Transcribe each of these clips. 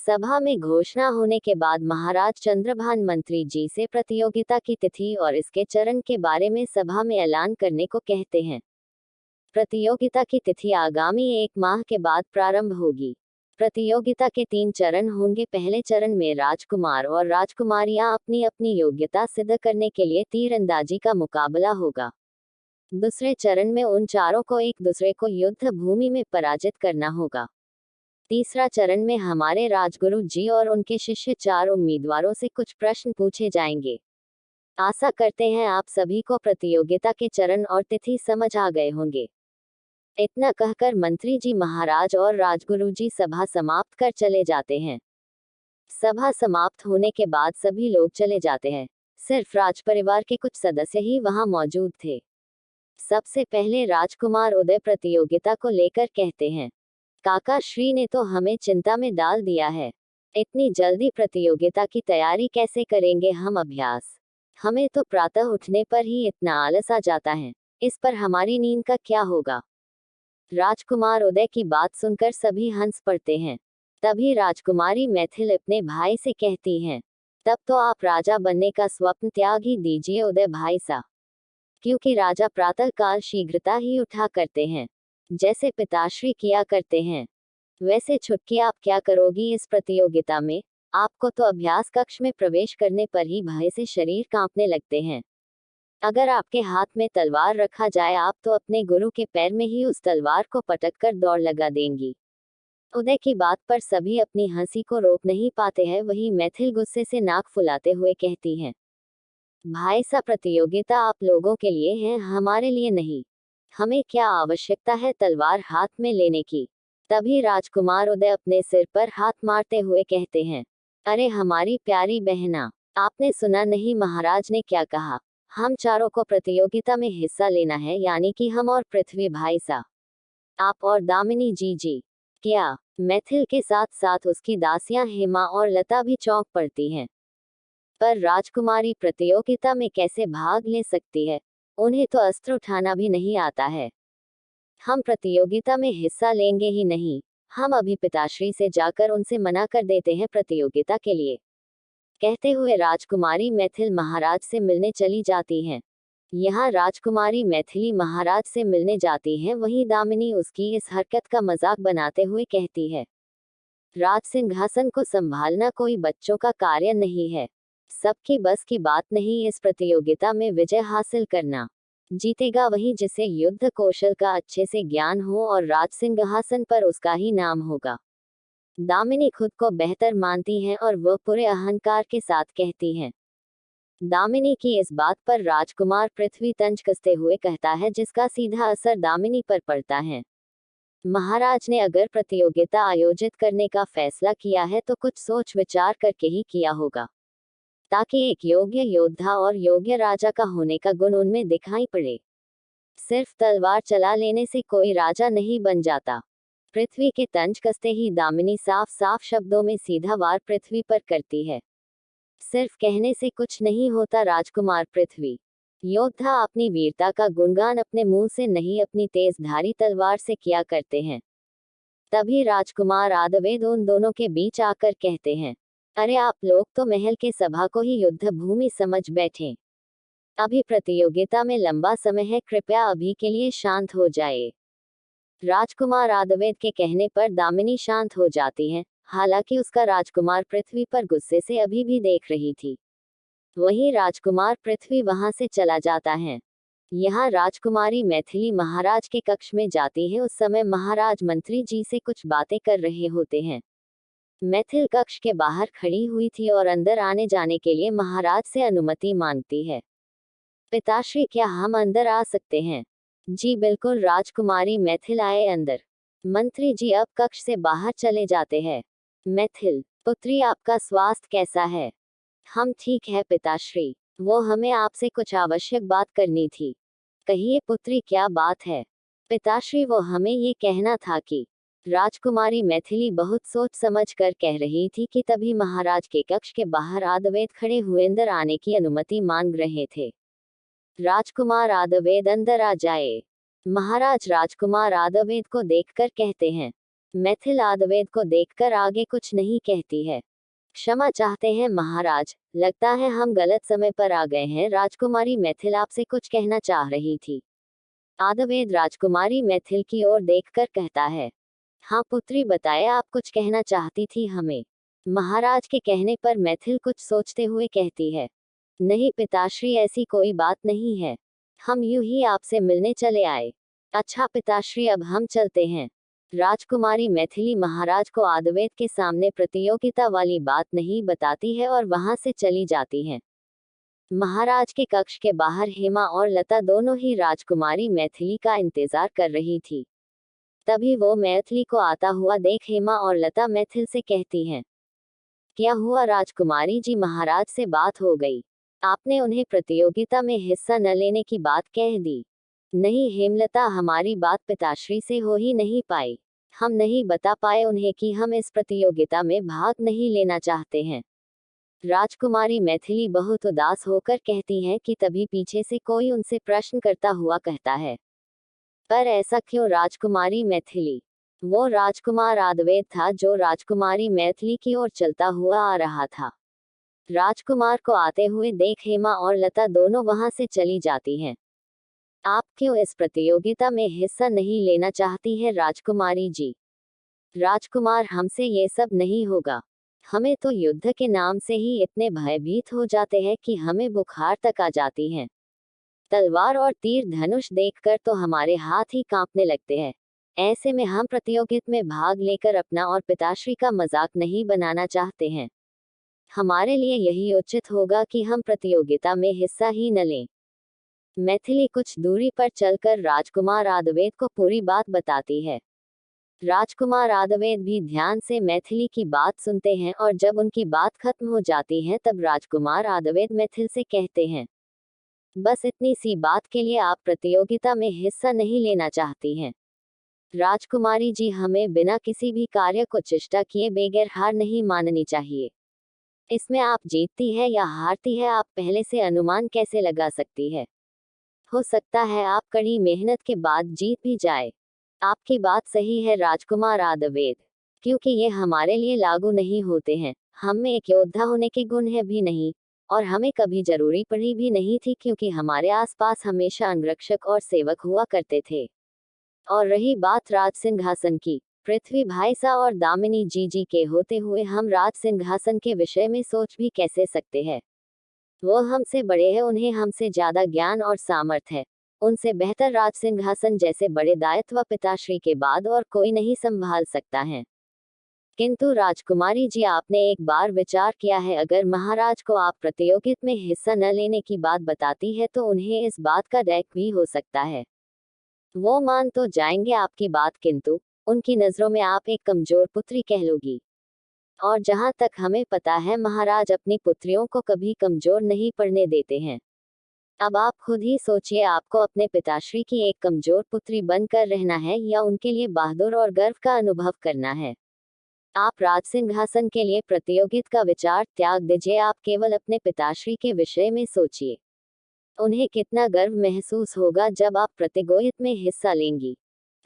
सभा में घोषणा होने के बाद महाराज चंद्रभान मंत्री जी से प्रतियोगिता की तिथि और इसके चरण के बारे में सभा में ऐलान करने को कहते हैं। प्रतियोगिता की तिथि आगामी 1 माह के बाद प्रारंभ होगी। प्रतियोगिता के 3 चरण होंगे। पहले चरण में राजकुमार और राजकुमारियां अपनी अपनी योग्यता सिद्ध करने के लिए तीरंदाजी का मुकाबला होगा। दूसरे चरण में उन चारों को एक दूसरे को युद्ध भूमि में पराजित करना होगा। तीसरा चरण में हमारे राजगुरु जी और उनके शिष्य 4 उम्मीदवारों से कुछ प्रश्न पूछे जाएंगे। आशा करते हैं आप सभी को प्रतियोगिता के चरण और तिथि समझ आ गए होंगे। इतना कहकर मंत्री जी महाराज और राजगुरु जी सभा समाप्त कर चले जाते हैं। सभा समाप्त होने के बाद सभी लोग चले जाते हैं। सिर्फ राजपरिवार के कुछ सदस्य ही वहां मौजूद थे। सबसे पहले राजकुमार उदय प्रतियोगिता को लेकर कहते हैं, काका श्री ने तो हमें चिंता में डाल दिया है। इतनी जल्दी प्रतियोगिता की तैयारी कैसे करेंगे हम अभ्यास? हमें तो प्रातः उठने पर ही इतना आलस आ जाता है। इस पर हमारी नींद का क्या होगा? राजकुमार उदय की बात सुनकर सभी हंस पड़ते हैं। तभी राजकुमारी मैथिल अपने भाई से कहती हैं, तब तो आप राजा बनने का स्वप्न त्याग ही दीजिए उदय भाई सा, क्योंकि राजा प्रातः काल शीघ्रता ही उठा करते हैं, जैसे पिताश्री किया करते हैं। वैसे छुटकी आप क्या करोगी इस प्रतियोगिता में? आपको तो अभ्यास कक्ष में प्रवेश करने पर ही भय से शरीर कांपने लगते हैं। अगर आपके हाथ में तलवार रखा जाए आप तो अपने गुरु के पैर में ही उस तलवार को पटक कर दौड़ लगा देंगी। उदय की बात पर सभी अपनी हंसी को रोक नहीं पाते हैं। वही मैथिल गुस्से से नाक फुलाते हुए कहती हैं, भाई सा प्रतियोगिता आप लोगों के लिए है, हमारे लिए नहीं। हमें क्या आवश्यकता है तलवार हाथ में लेने की? तभी राजकुमार उदय अपने सिर पर हाथ मारते हुए कहते हैं, अरे हमारी प्यारी बहना, आपने सुना नहीं महाराज ने क्या कहा? हम चारों को प्रतियोगिता में हिस्सा लेना है, यानी कि हम और पृथ्वी भाई सा, आप और दामिनी जी। क्या? मैथिल के साथ साथ उसकी दासियां हेमा और लता भी चौंक पड़ती हैं। पर राजकुमारी प्रतियोगिता में कैसे भाग ले सकती है? उन्हें तो अस्त्र उठाना भी नहीं आता है। हम प्रतियोगिता में हिस्सा लेंगे ही नहीं। हम अभी पिताश्री से जाकर उनसे मना कर देते हैं प्रतियोगिता के लिए। कहते हुए राजकुमारी मैथिल महाराज से मिलने चली जाती हैं। यहाँ राजकुमारी मैथिली महाराज से मिलने जाती हैं, वहीं दामिनी उसकी इस हरकत का मजाक बनाते हुए कहती है, राज सिंहासन को संभालना कोई बच्चों का कार्य नहीं है। सबकी बस की बात नहीं इस प्रतियोगिता में विजय हासिल करना। जीतेगा वही जिसे युद्ध कौशल का अच्छे से ज्ञान हो और राज सिंहासन पर उसका ही नाम होगा। दामिनी खुद को बेहतर मानती हैं और वह पूरे अहंकार के साथ कहती हैं। दामिनी की इस बात पर राजकुमार पृथ्वी तंज कसते हुए कहता है, जिसका सीधा असर दामिनी पर पड़ता है। महाराज ने अगर प्रतियोगिता आयोजित करने का फैसला किया है तो कुछ सोच विचार करके ही किया होगा, ताकि एक योग्य योद्धा और योग्य राजा का होने का गुण उनमें दिखाई पड़े। सिर्फ तलवार चला लेने से कोई राजा नहीं बन जाता। पृथ्वी के तंज कसते ही दामिनी साफ साफ शब्दों में सीधा वार पृथ्वी पर करती है। सिर्फ कहने से कुछ नहीं होता राजकुमार पृथ्वी। योद्धा अपनी वीरता का गुणगान अपने मुंह से नहीं, अपनी तेज धारी तलवार से किया करते हैं। तभी राजकुमार आदवेद उन दोनों के बीच आकर कहते हैं, अरे आप लोग तो महल के सभा को ही युद्ध भूमि समझ बैठे। अभी प्रतियोगिता में लंबा समय है, कृपया अभी के लिए शांत हो जाए। राजकुमार आदवेद के कहने पर दामिनी शांत हो जाती है। हालांकि उसका राजकुमार पृथ्वी पर गुस्से से अभी भी देख रही थी। वहीं राजकुमार पृथ्वी वहां से चला जाता है। यहाँ राजकुमारी मैथिली महाराज के कक्ष में जाती है। उस समय महाराज मंत्री जी से कुछ बातें कर रहे होते हैं। मैथिल कक्ष के बाहर खड़ी हुई थी और अंदर आने जाने के लिए महाराज से अनुमति मांगती है। पिताश्री, क्या हम अंदर आ सकते हैं? जी बिल्कुल राजकुमारी मैथिल, आए अंदर। मंत्री जी अब कक्ष से बाहर चले जाते हैं। मैथिल, पुत्री आपका स्वास्थ्य कैसा है? हम ठीक है पिताश्री। वो हमें आपसे कुछ आवश्यक बात करनी थी। कहिए पुत्री, क्या बात है? पिताश्री, वो हमें ये कहना था कि। राजकुमारी मैथिली बहुत सोच समझ कर कह रही थी कि तभी महाराज के कक्ष के बाहर आदवेद खड़े हुए अंदर आने की अनुमति मांग रहे थे। राजकुमार आदवेद अंदर आ जाए। महाराज राजकुमार आदवेद को देखकर कहते हैं, मैथिल आदवेद को देखकर आगे कुछ नहीं कहती है। क्षमा चाहते हैं महाराज, लगता है हम गलत समय पर आ गए हैं। राजकुमारी मैथिल आपसे कुछ कहना चाह रही थी। आदवेद राजकुमारी मैथिल की ओर देखकर कहता है, हाँ पुत्री, बताए, आप कुछ कहना चाहती थी हमें। महाराज के कहने पर मैथिल कुछ सोचते हुए कहती है, नहीं पिताश्री, ऐसी कोई बात नहीं है, हम यूं ही आपसे मिलने चले आए। अच्छा पिताश्री, अब हम चलते हैं। राजकुमारी मैथिली महाराज को आदवेद के सामने प्रतियोगिता वाली बात नहीं बताती है और वहां से चली जाती है। महाराज के कक्ष के बाहर हेमा और लता दोनों ही राजकुमारी मैथिली का इंतजार कर रही थी। तभी वो मैथिली को आता हुआ देख हेमा और लता मैथिल से कहती हैं, क्या हुआ राजकुमारी जी, महाराज से बात हो गई? आपने उन्हें प्रतियोगिता में हिस्सा न लेने की बात कह दी। नहीं हेमलता, हमारी बात पिताश्री से हो ही नहीं पाई। हम नहीं बता पाए उन्हें कि हम इस प्रतियोगिता में भाग नहीं लेना चाहते हैं। राजकुमारी मैथिली बहुत उदास होकर कहती हैं कि तभी पीछे से कोई उनसे प्रश्न करता हुआ कहता है, पर ऐसा क्यों राजकुमारी मैथिली? वो राजकुमार आदवेद था जो राजकुमारी मैथिली की ओर चलता हुआ आ रहा था। राजकुमार को आते हुए देख हेमा और लता दोनों वहां से चली जाती हैं। आप क्यों इस प्रतियोगिता में हिस्सा नहीं लेना चाहती हैं राजकुमारी जी? राजकुमार, हमसे ये सब नहीं होगा। हमें तो युद्ध के नाम से ही इतने भयभीत हो जाते हैं कि हमें बुखार तक आ जाती है। तलवार और तीर धनुष देखकर तो हमारे हाथ ही कांपने लगते हैं। ऐसे में हम प्रतियोगिता में भाग लेकर अपना और पिताश्री का मजाक नहीं बनाना चाहते हैं। हमारे लिए यही उचित होगा कि हम प्रतियोगिता में हिस्सा ही न लें। मैथिली कुछ दूरी पर चलकर राजकुमार आदवेद को पूरी बात बताती है। राजकुमार आदवेद भी ध्यान से मैथिली की बात सुनते हैं और जब उनकी बात खत्म हो जाती है तब राजकुमार आदवेद मैथिल से कहते हैं, बस इतनी सी बात के लिए आप प्रतियोगिता में हिस्सा नहीं लेना चाहती हैं। राजकुमारी जी, हमें बिना किसी भी कार्य को चेष्टा किए बगैर हार नहीं माननी चाहिए। इसमें आप जीतती है या हारती है, आप पहले से अनुमान कैसे लगा सकती है? हो सकता है आप कड़ी मेहनत के बाद जीत भी जाए। आपकी बात सही है राजकुमार आदवेद, क्योंकि ये हमारे लिए लागू नहीं होते हैं। हम में एक योद्धा होने के गुण है भी नहीं, और हमें कभी जरूरी पड़ी भी नहीं थी, क्योंकि हमारे आसपास हमेशा अंगरक्षक और सेवक हुआ करते थे। और रही बात राज सिंहासन की, पृथ्वी भाईसा और दामिनी जी के होते हुए हम राज सिंहासन के विषय में सोच भी कैसे सकते हैं? वो हमसे बड़े हैं, उन्हें हमसे ज्यादा ज्ञान और सामर्थ्य है। उनसे बेहतर राज सिंहासन जैसे बड़े दायित्व पिताश्री के बाद और कोई नहीं संभाल सकता है। किंतु राजकुमारी जी, आपने एक बार विचार किया है, अगर महाराज को आप प्रतियोगिता में हिस्सा न लेने की बात बताती है तो उन्हें इस बात का डर भी हो सकता है। वो मान तो जाएंगे आपकी बात, किंतु उनकी नजरों में आप एक कमजोर पुत्री कहलोगी। और जहां तक हमें पता है, महाराज अपनी पुत्रियों को कभी कमजोर नहीं पड़ने देते हैं। अब आप खुद ही सोचिए, आपको अपने पिताश्री की एक कमजोर पुत्री बनकर रहना है या उनके लिए बहादुर और गर्व का अनुभव करना है? आप राज सिंहासन के लिए प्रतियोगिता का विचार त्याग दीजिए, आप केवल अपने पिताश्री के विषय में सोचिए। उन्हें कितना गर्व महसूस होगा जब आप प्रतियोगिता में हिस्सा लेंगी।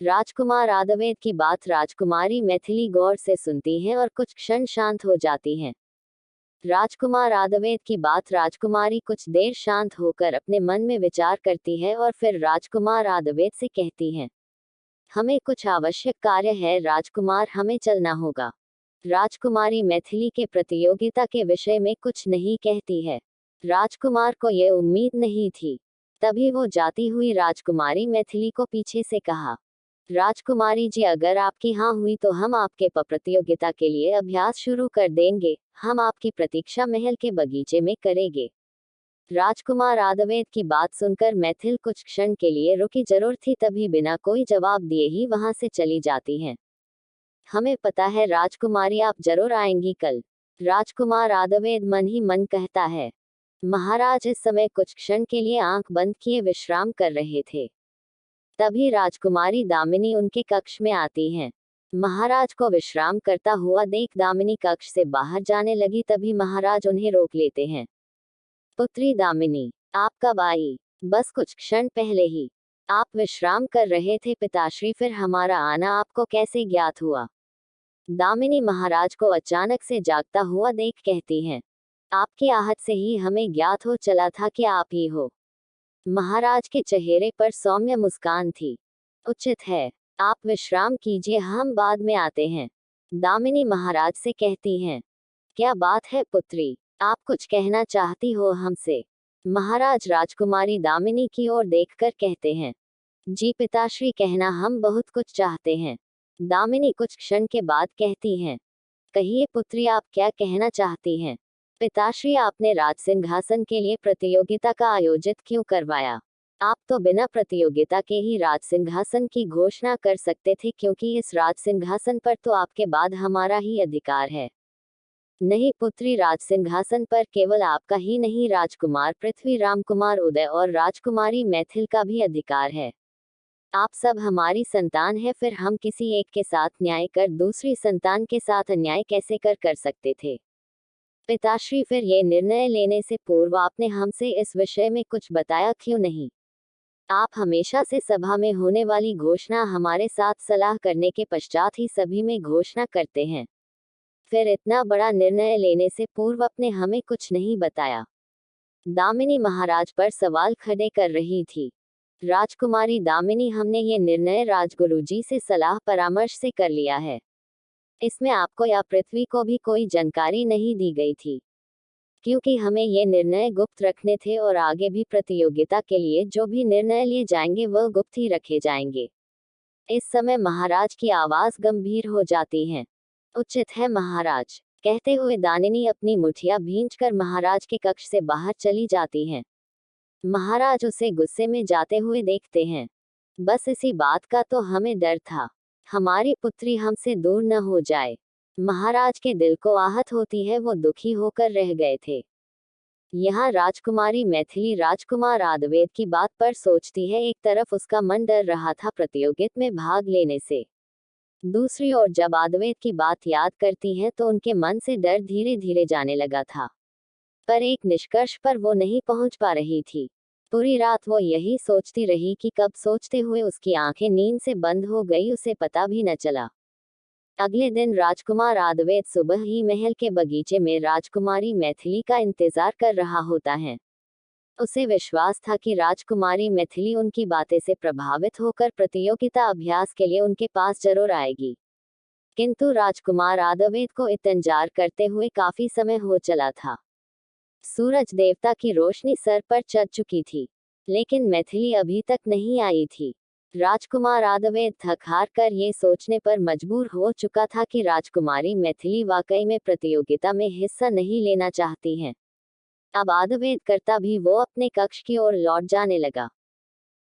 राजकुमार आदवेद की बात राजकुमारी मैथिली गौर से सुनती हैं और कुछ क्षण शांत हो जाती हैं। राजकुमार आदवेद की बात राजकुमारी कुछ देर शांत होकर अपने मन में विचार करती है और फिर राजकुमार आदवेद से कहती हैं, हमें कुछ आवश्यक कार्य है राजकुमार, हमें चलना होगा। राजकुमारी मैथिली के प्रतियोगिता के विषय में कुछ नहीं कहती है। राजकुमार को यह उम्मीद नहीं थी। तभी वो जाती हुई राजकुमारी मैथिली को पीछे से कहा, राजकुमारी जी, अगर आपकी हाँ हुई तो हम आपके प्रतियोगिता के लिए अभ्यास शुरू कर देंगे। हम आपकी प्रतीक्षा महल के बगीचे में करेंगे। राजकुमार आदवेद की बात सुनकर मैथिल कुछ क्षण के लिए रुकी जरूर थी, तभी बिना कोई जवाब दिए ही वहां से चली जाती हैं। हमें पता है राजकुमारी, आप जरूर आएंगी कल। राजकुमार आदवेद मन ही मन कहता है। महाराज इस समय कुछ क्षण के लिए आंख बंद किए विश्राम कर रहे थे। तभी राजकुमारी दामिनी उनके कक्ष में आती हैं। महाराज को विश्राम करता हुआ देख दामिनी कक्ष से बाहर जाने लगी, तभी महाराज उन्हें रोक लेते हैं। पुत्री दामिनी, आप कब आई? बस कुछ क्षण पहले ही। आप विश्राम कर रहे थे पिताश्री, फिर हमारा आना आपको कैसे ज्ञात हुआ? दामिनी महाराज को अचानक से जागता हुआ देख कहती हैं, आपकी आहट से ही हमें ज्ञात हो चला था कि आप ही हो। महाराज के चेहरे पर सौम्य मुस्कान थी। उचित है, आप विश्राम कीजिए, हम बाद में आते हैं। दामिनी महाराज से कहती हैं, क्या बात है पुत्री, आप कुछ कहना चाहती हो हमसे? महाराज राजकुमारी दामिनी की ओर देखकर कहते हैं, जी पिताश्री, कहना हम बहुत कुछ चाहते हैं। दामिनी कुछ क्षण के बाद कहती हैं, कहिए पुत्री, आप क्या कहना चाहती हैं? पिताश्री, आपने राज सिंहासन के लिए प्रतियोगिता का आयोजित क्यों करवाया? आप तो बिना प्रतियोगिता के ही राज सिंहासन की घोषणा कर सकते थे, क्योंकि इस राज सिंहासन पर तो आपके बाद हमारा ही अधिकार है। नहीं पुत्री, राज सिंहासन पर केवल आपका ही नहीं, राजकुमार पृथ्वी, रामकुमार उदय और राजकुमारी मैथिल का भी अधिकार है। आप सब हमारी संतान है, फिर हम किसी एक के साथ न्याय कर दूसरी संतान के साथ अन्याय कैसे कर सकते थे? पिताश्री, फिर ये निर्णय लेने से पूर्व आपने हमसे इस विषय में कुछ बताया क्यों नहीं? आप हमेशा से सभा में होने वाली घोषणा हमारे साथ सलाह करने के पश्चात ही सभी में घोषणा करते हैं, फिर इतना बड़ा निर्णय लेने से पूर्व आपने हमें कुछ नहीं बताया। दामिनी महाराज पर सवाल खड़े कर रही थी। राजकुमारी दामिनी, हमने ये निर्णय राजगुरु जी से सलाह परामर्श से कर लिया है। इसमें आपको या पृथ्वी को भी कोई जानकारी नहीं दी गई थी, क्योंकि हमें ये निर्णय गुप्त रखने थे और आगे भी प्रतियोगिता के लिए जो भी निर्णय लिए जाएंगे वह गुप्त ही रखे जाएंगे। इस समय महाराज की आवाज गंभीर हो जाती है। उचित है महाराज, कहते हुए दामिनी अपनी मुठिया भींचकर महाराज के कक्ष से बाहर चली जाती हैं। महाराज उसे गुस्से में जाते हुए देखते हैं। बस इसी बात का तो हमें डर था, हमारी पुत्री हमसे दूर न हो जाए। महाराज के दिल को आहत होती है, वो दुखी होकर रह गए थे। यहाँ राजकुमारी मैथिली राजकुमार आदवेद की बात पर सोचती है। एक तरफ उसका मन डर रहा था प्रतियोगिता में भाग लेने से, दूसरी ओर जब आदवेद की बात याद करती है तो उनके मन से डर धीरे धीरे जाने लगा था, पर एक निष्कर्ष पर वो नहीं पहुंच पा रही थी। पूरी रात वो यही सोचती रही कि कब सोचते हुए उसकी आंखें नींद से बंद हो गई, उसे पता भी न चला। अगले दिन राजकुमार आदवेद सुबह ही महल के बगीचे में राजकुमारी मैथिली का इंतजार कर रहा होता है। उसे विश्वास था कि राजकुमारी मैथिली उनकी बातें से प्रभावित होकर प्रतियोगिता अभ्यास के लिए उनके पास जरूर आएगी, किंतु राजकुमार आदवेद को इंतजार करते हुए काफी समय हो चला था। सूरज देवता की रोशनी सर पर चढ़ चुकी थी, लेकिन मैथिली अभी तक नहीं आई थी। राजकुमार आदवेद थक हार कर ये सोचने पर मजबूर हो चुका था कि राजकुमारी मैथिली वाकई में प्रतियोगिता में हिस्सा नहीं लेना चाहती हैं। अब आदवेद करता भी वो अपने कक्ष की ओर लौट जाने लगा।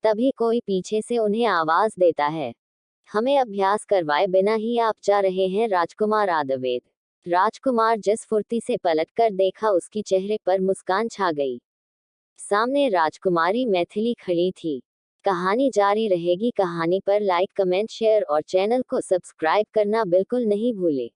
तभी कोई पीछे से उन्हें आवाज देता है, हमें अभ्यास करवाए बिना ही आप जा रहे हैं राजकुमार आदवेद? राजकुमार जिस फुर्ती से पलटकर देखा, उसकी चेहरे पर मुस्कान छा गई। सामने राजकुमारी मैथिली खड़ी थी। कहानी जारी रहेगी। कहानी पर लाइक, कमेंट, शेयर और चैनल को सब्सक्राइब करना बिल्कुल नहीं भूले।